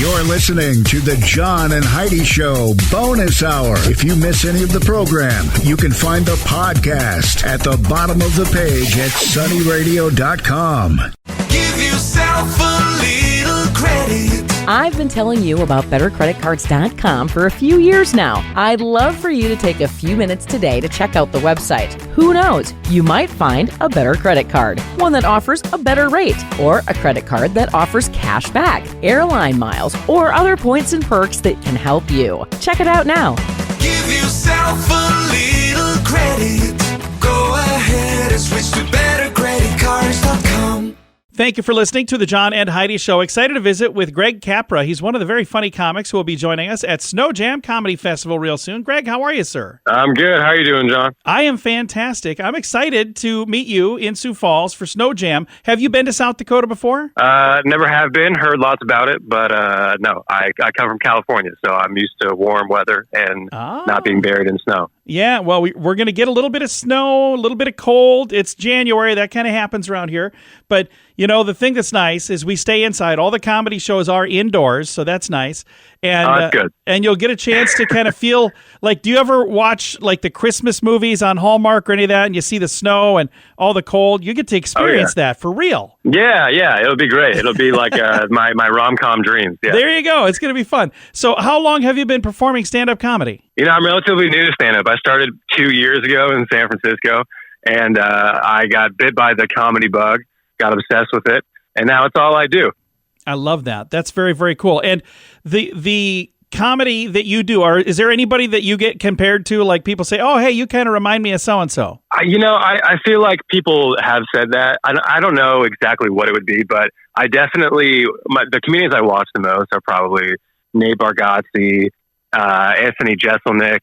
You're listening to the John and Heidi Show Bonus Hour. If you miss any of the program, you can find the podcast at the bottom of the page at sunnyradio.com. Give yourself a little credit. I've been telling you about BetterCreditCards.com for a few years now. I'd love for you to take a few minutes today to check out the website. Who knows? You might find a better credit card, one that offers a better rate, or a credit card that offers cash back, airline miles, or other points and perks that can help you. Check it out now. Give yourself a little credit. Go ahead and switch to BetterCreditCards.com. Thank you for listening to the John and Heidi Show. Excited to visit with Greg Capra. He's one of the very funny comics who will be joining us at Snow Jam Comedy Festival real soon. Greg, how are you, sir? I'm good. How are you doing, John? I am fantastic. I'm excited to meet you in Sioux Falls for Snow Jam. Have you been to South Dakota before? Never have been. Heard lots about it, but no. I come from California, so I'm used to warm weather and not being buried in snow. Yeah, well, we're going to get a little bit of snow, a little bit of cold. It's January. That kind of happens around here. But, you know, the thing that's nice is we stay inside. All the comedy shows are indoors, so that's nice. And that's good. And you'll get a chance to kind of feel like, do you ever watch like the Christmas movies on Hallmark or any of that, and you see the snow and all the cold? You get to experience that for real. Yeah, it'll be great. It'll be like my rom-com dreams. Yeah. There you go. It's going to be fun. So how long have you been performing stand-up comedy? You know, I'm relatively new to stand-up. I started 2 years ago in San Francisco, and I got bit by the comedy bug, got obsessed with it, and now it's all I do. I love that. That's very, very cool. And the comedy that you do, is there anybody that you get compared to? Like people say, oh, hey, you kind of remind me of so-and-so. I feel like people have said that. I don't know exactly what it would be, but I definitely, the comedians I watch the most are probably Nate Bargatze, Anthony Jeselnik.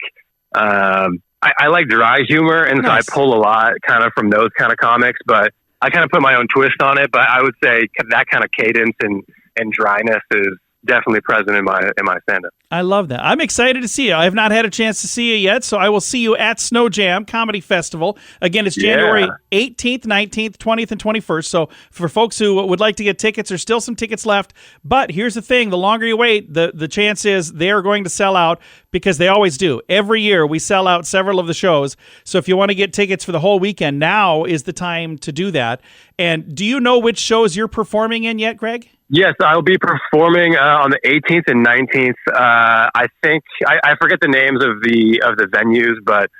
I like dry humor, and nice. So I pull a lot kind of from those kind of comics, but I kind of put my own twist on it. But I would say that kind of cadence and dryness is definitely present in my stand-up. I love that. I'm excited to see you. I have not had a chance to see you yet, so I will see you at Snow Jam Comedy Festival. Again, it's January 18th, 19th, 20th, and 21st. So for folks who would like to get tickets, there's still some tickets left. But here's the thing. The longer you wait, the chance is they are going to sell out, because they always do. Every year, we sell out several of the shows. So if you want to get tickets for the whole weekend, now is the time to do that. And do you know which shows you're performing in yet, Greg? Yes, I'll be performing on the 18th and 19th. I think I forget the names of the venues, but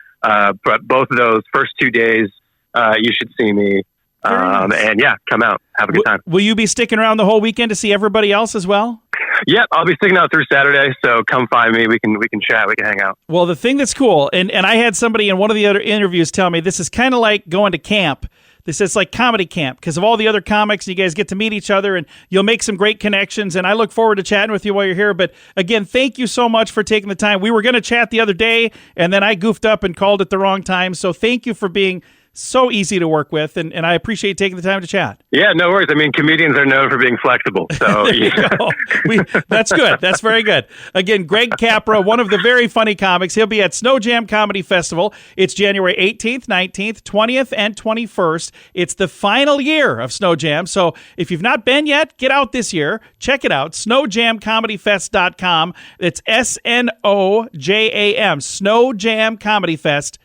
both of those first 2 days, you should see me. And yeah, come out, have a good time. Will you be sticking around the whole weekend to see everybody else as well? Yep, I'll be sticking out through Saturday, so come find me. We can chat. We can hang out. Well, the thing that's cool, and I had somebody in one of the other interviews tell me this is kind of like going to camp. This is like comedy camp because of all the other comics. You guys get to meet each other, and you'll make some great connections. And I look forward to chatting with you while you're here. But again, thank you so much for taking the time. We were going to chat the other day, and then I goofed up and called at the wrong time. So thank you for being so easy to work with, and I appreciate taking the time to chat. Yeah, no worries. I mean, comedians are known for being flexible. So that's good. That's very good. Again, Greg Capra, one of the very funny comics. He'll be at Snow Jam Comedy Festival. It's January 18th, 19th, 20th, and 21st. It's the final year of Snow Jam. So if you've not been yet, get out this year. Check it out. SnowJamComedyFest.com. It's SNOJAM, SnowJamComedyFest.com.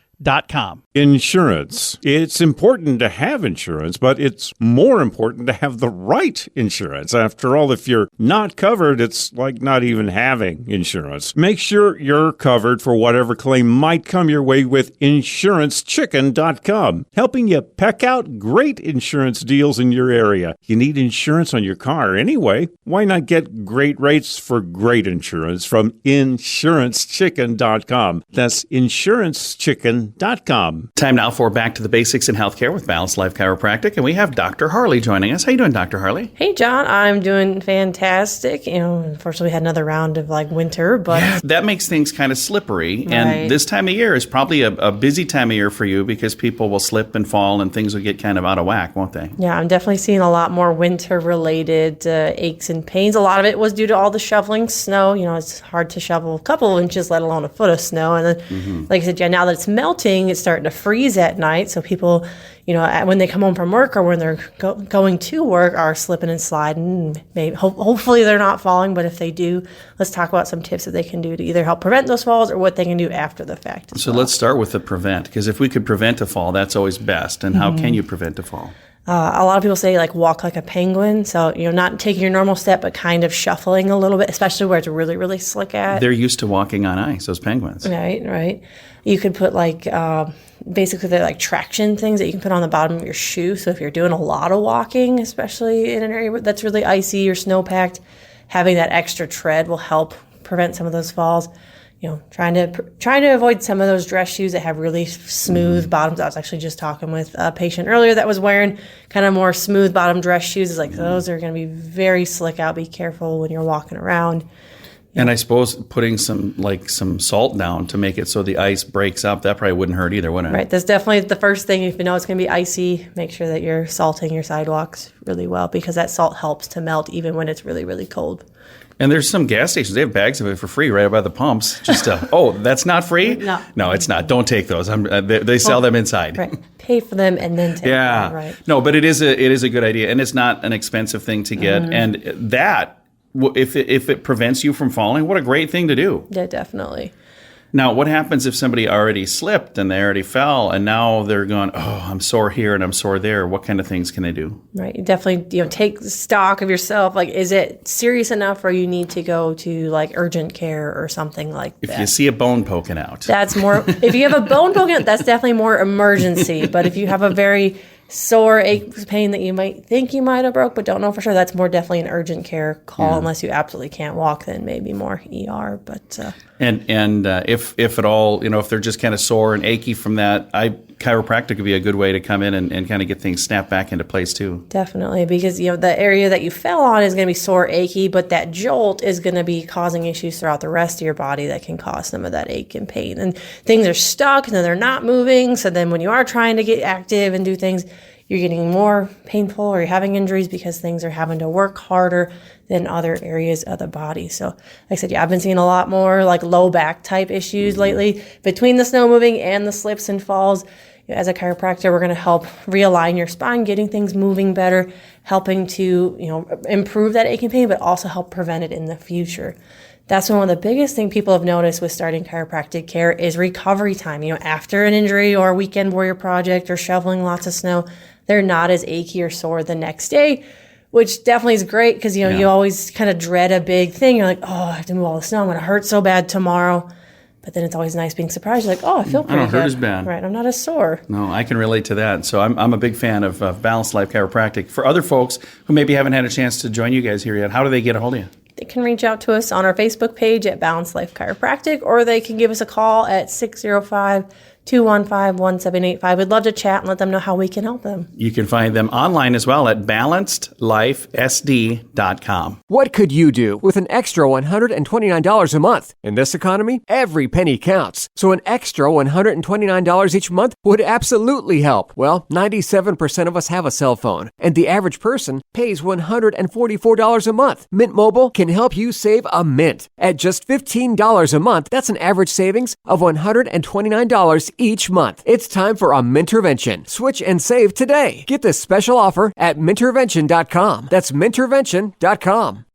Insurance. It's important to have insurance, but it's more important to have the right insurance. After all, if you're not covered, it's like not even having insurance. Make sure you're covered for whatever claim might come your way with InsuranceChicken.com, helping you peck out great insurance deals in your area. You need insurance on your car anyway. Why not get great rates for great insurance from InsuranceChicken.com? That's InsuranceChicken.com. Time now for Back to the Basics in Healthcare with Balanced Life Chiropractic, and we have Dr. Harley joining us. How you doing, Dr. Harley? Hey, John. I'm doing fantastic. Unfortunately, we had another round of winter, but yeah, that makes things kind of slippery. Right. And this time of year is probably a busy time of year for you because people will slip and fall, and things will get kind of out of whack, won't they? Yeah, I'm definitely seeing a lot more winter-related aches and pains. A lot of it was due to all the shoveling snow. It's hard to shovel a couple of inches, let alone a foot of snow. And then, like I said, now that it's melting, melting, it's starting to freeze at night. So people, when they come home from work or when they're going to work, are slipping and sliding. Maybe, hopefully they're not falling, but if they do, let's talk about some tips that they can do to either help prevent those falls or what they can do after the fact. So let's start with the prevent, because if we could prevent a fall, that's always best. And how can you prevent a fall? A lot of people say walk like a penguin. So, not taking your normal step, but kind of shuffling a little bit, especially where it's really, really slick at. They're used to walking on ice, those penguins. Right. You could put basically they're like traction things that you can put on the bottom of your shoe. So if you're doing a lot of walking, especially in an area that's really icy or snow packed, having that extra tread will help prevent some of those falls. Trying to avoid some of those dress shoes that have really smooth bottoms. I was actually just talking with a patient earlier that was wearing kind of more smooth bottom dress shoes. It's those are going to be very slick out. Be careful when you're walking around. And I suppose putting some salt down to make it so the ice breaks up, that probably wouldn't hurt either, wouldn't it? Right. That's definitely the first thing. If you know it's going to be icy, make sure that you're salting your sidewalks really well, because that salt helps to melt even when it's really, really cold. And there's some gas stations, they have bags of it for free right by the pumps. Just that's not free? No, it's not. Don't take those. They sell them inside. Right. Pay for them and then take them. Right. No, but it is a good idea, and it's not an expensive thing to get. And that, if it prevents you from falling, what a great thing to do. Yeah, definitely. Now, what happens if somebody already slipped and they already fell, and now they're going, I'm sore here and I'm sore there? What kind of things can they do? Right. You definitely, take stock of yourself. Is it serious enough where you need to go to urgent care or something like that? If you see a bone poking out. That's more, if you have a bone poking out, that's definitely more emergency. But if you have a very sore ache, pain that you might think you might have broke but don't know for sure, that's more definitely an urgent care call. Unless you absolutely can't walk, then maybe more ER. But and if at all, if they're just kind of sore and achy from that, chiropractic would be a good way to come in and kind of get things snapped back into place too. Definitely, because the area that you fell on is going to be sore, achy, but that jolt is going to be causing issues throughout the rest of your body that can cause some of that ache and pain. And things are stuck and then they're not moving. So then when you are trying to get active and do things, you're getting more painful or you're having injuries because things are having to work harder than other areas of the body. So like I said, I've been seeing a lot more low back type issues lately between the snow moving and the slips and falls. As a chiropractor, we're going to help realign your spine, getting things moving better, helping to, improve that ache and pain, but also help prevent it in the future. That's one of the biggest things people have noticed with starting chiropractic care is recovery time. After an injury or a weekend warrior project or shoveling lots of snow, they're not as achy or sore the next day, which definitely is great because, you always kind of dread a big thing. You're like, I have to move all the snow. I'm going to hurt so bad tomorrow. But then it's always nice being surprised. You're like, I feel pretty good. I don't hurt as bad. Right, I'm not as sore. No, I can relate to that. So I'm a big fan of Balanced Life Chiropractic. For other folks who maybe haven't had a chance to join you guys here yet, how do they get a hold of you? They can reach out to us on our Facebook page at Balanced Life Chiropractic, or they can give us a call at 605-215-1785. We'd love to chat and let them know how we can help them. You can find them online as well at BalancedLifeSD.com. What could you do with an extra $129 a month? In this economy, every penny counts. So an extra $129 each month would absolutely help. Well, 97% of us have a cell phone, and the average person pays $144 a month. Mint Mobile can help you save a mint. At just $15 a month, that's an average savings of $129 each month. It's time for a Mintervention. Switch and save today. Get this special offer at Mintervention.com. That's Mintervention.com.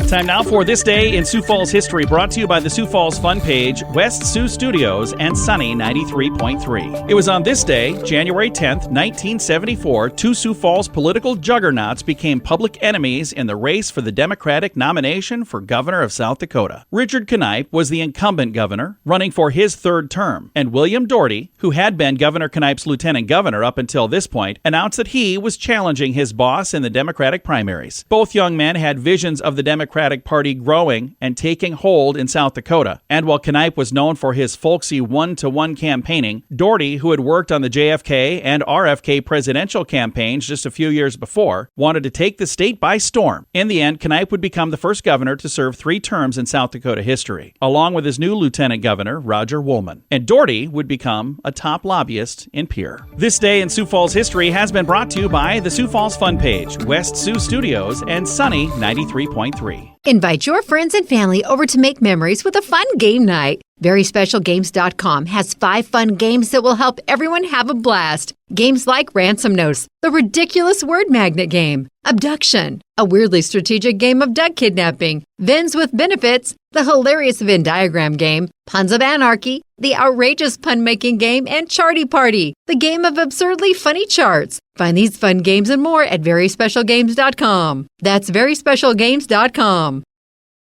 Time now for This Day in Sioux Falls History, brought to you by the Sioux Falls Fun page, West Sioux Studios, and Sunny 93.3. It was on this day, January 10th, 1974, two Sioux Falls political juggernauts became public enemies in the race for the Democratic nomination for governor of South Dakota. Richard Knipe was the incumbent governor, running for his third term, and William Doherty, who had been Governor Knipe's lieutenant governor up until this point, announced that he was challenging his boss in the Democratic primaries. Both young men had visions of the Democratic Party growing and taking hold in South Dakota. And while Knipe was known for his folksy one-to-one campaigning, Doherty, who had worked on the JFK and RFK presidential campaigns just a few years before, wanted to take the state by storm. In the end, Knipe would become the first governor to serve 3 terms in South Dakota history, along with his new lieutenant governor, Roger Woolman. And Doherty would become a top lobbyist in Pierre. This Day in Sioux Falls History has been brought to you by the Sioux Falls Fun page, West Sioux Studios, and Sunny 93.3. Invite your friends and family over to make memories with a fun game night. VerySpecialGames.com has 5 fun games that will help everyone have a blast. Games like Ransom Notes, the ridiculous word magnet game, Abduction, a weirdly strategic game of duck kidnapping, Vens with Benefits, the hilarious Venn diagram game, Puns of Anarchy, the outrageous pun-making game, and Charty Party, the game of absurdly funny charts. Find these fun games and more at VerySpecialGames.com. That's VerySpecialGames.com.